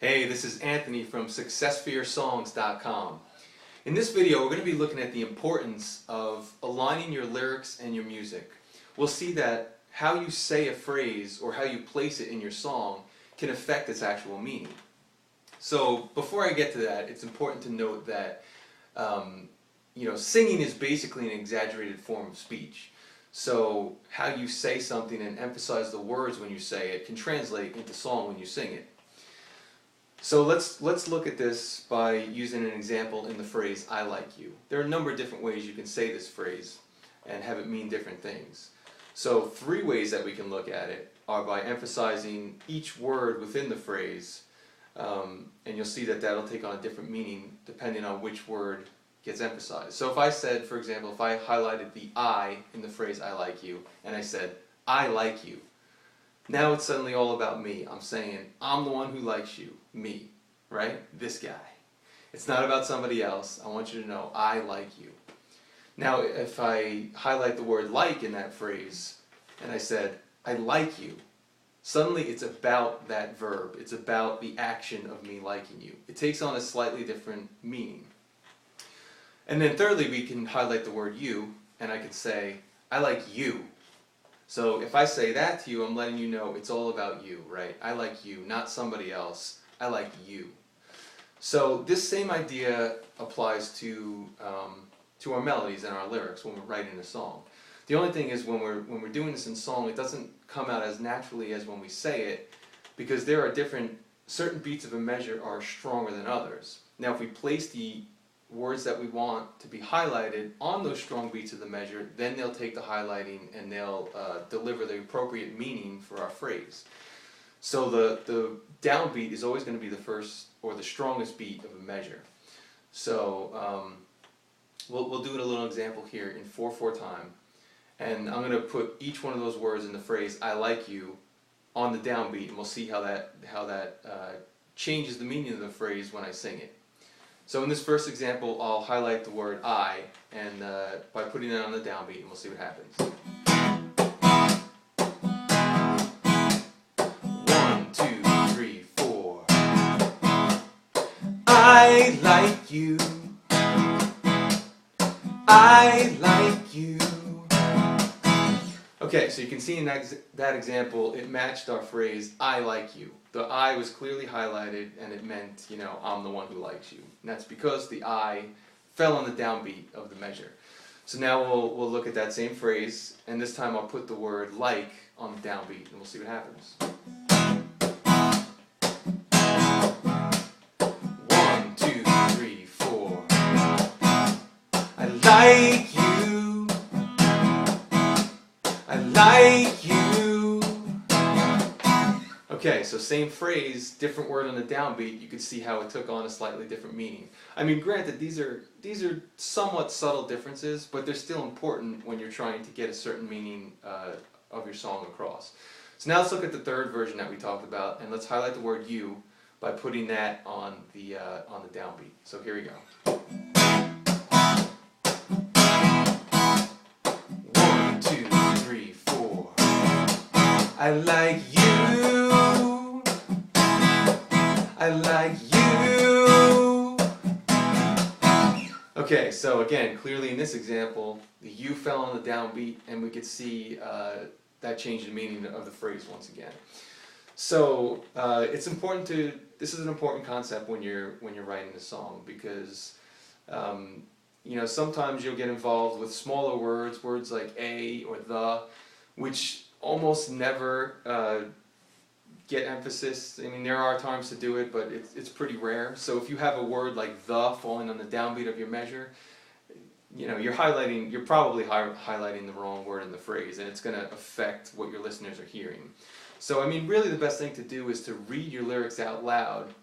Hey, this is Anthony from SuccessForYourSongs.com. In this video, we're going to be looking at the importance of aligning your lyrics and your music. We'll see that how you say a phrase or how you place it in your song can affect its actual meaning. So before I get to that, it's important to note that singing is basically an exaggerated form of speech. So how you say something and emphasize the words when you say it can translate into song when you sing it. So let's look at this by using an example in the phrase, I like you. There are a number of different ways you can say this phrase and have it mean different things. So 3 ways that we can look at it are by emphasizing each word within the phrase, and you'll see that that'll take on a different meaning depending on which word gets emphasized. So if I said, for example, if I highlighted the I in the phrase I like you, and I said, I like you, now it's suddenly all about me. I'm saying, I'm the one who likes you. Me. Right? This guy. It's not about somebody else. I want you to know, I like you. Now, if I highlight the word like in that phrase, and I said, I like you, suddenly it's about that verb. It's about the action of me liking you. It takes on a slightly different meaning. And then thirdly, we can highlight the word you, and I can say, I like you. So if I say that to you, I'm letting you know it's all about you, right? I like you, not somebody else. I like you. So this same idea applies to our melodies and our lyrics when we're writing a song. The only thing is when we're doing this in song, it doesn't come out as naturally as when we say it, because there are certain beats of a measure are stronger than others. Now if we place the words that we want to be highlighted on those strong beats of the measure, then they'll take the highlighting and they'll deliver the appropriate meaning for our phrase. So the downbeat is always going to be the first or the strongest beat of a measure. So we'll do a little example here in 4/4 time, and I'm going to put each one of those words in the phrase I like you on the downbeat, and we'll see how that changes the meaning of the phrase when I sing it. So in this first example, I'll highlight the word I, and by putting it on the downbeat, and we'll see what happens. 1, 2, 3, 4. I like you. I like you. Okay, so you can see in that example, it matched our phrase, I like you. The I was clearly highlighted, and it meant, I'm the one who likes you. And that's because the I fell on the downbeat of the measure. So now we'll look at that same phrase, and this time I'll put the word like on the downbeat, and we'll see what happens. 1, 2, 3, 4. I like you. I like you. Okay, so same phrase, different word on the downbeat. You can see how it took on a slightly different meaning. I mean, granted, these are somewhat subtle differences, but they're still important when you're trying to get a certain meaning of your song across. So now let's look at the third version that we talked about, and let's highlight the word you by putting that on the downbeat. So here we go. 1, 2, 3, 4. I like you. I like you. Okay, so again, clearly in this example, the you fell on the downbeat, and we could see that changed the meaning of the phrase once again. So it's important this is an important concept when you're writing a song, because sometimes you'll get involved with smaller words like a or the, which almost never get emphasis. I mean, there are times to do it, but it's pretty rare. So if you have a word like the falling on the downbeat of your measure, you're probably highlighting the wrong word in the phrase, and it's going to affect what your listeners are hearing. So I mean, really the best thing to do is to read your lyrics out loud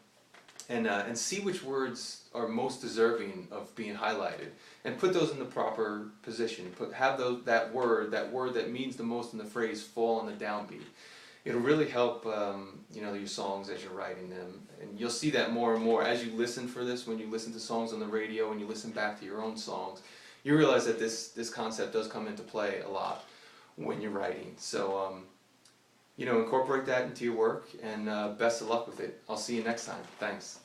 and see which words are most deserving of being highlighted, and put those in the proper position. Have that word that means the most in the phrase fall on the downbeat. It'll really help your songs as you're writing them, and you'll see that more and more as you listen for this. When you listen to songs on the radio and you listen back to your own songs, you realize that this concept does come into play a lot when you're writing. So incorporate that into your work, and best of luck with it. I'll see you next time. Thanks.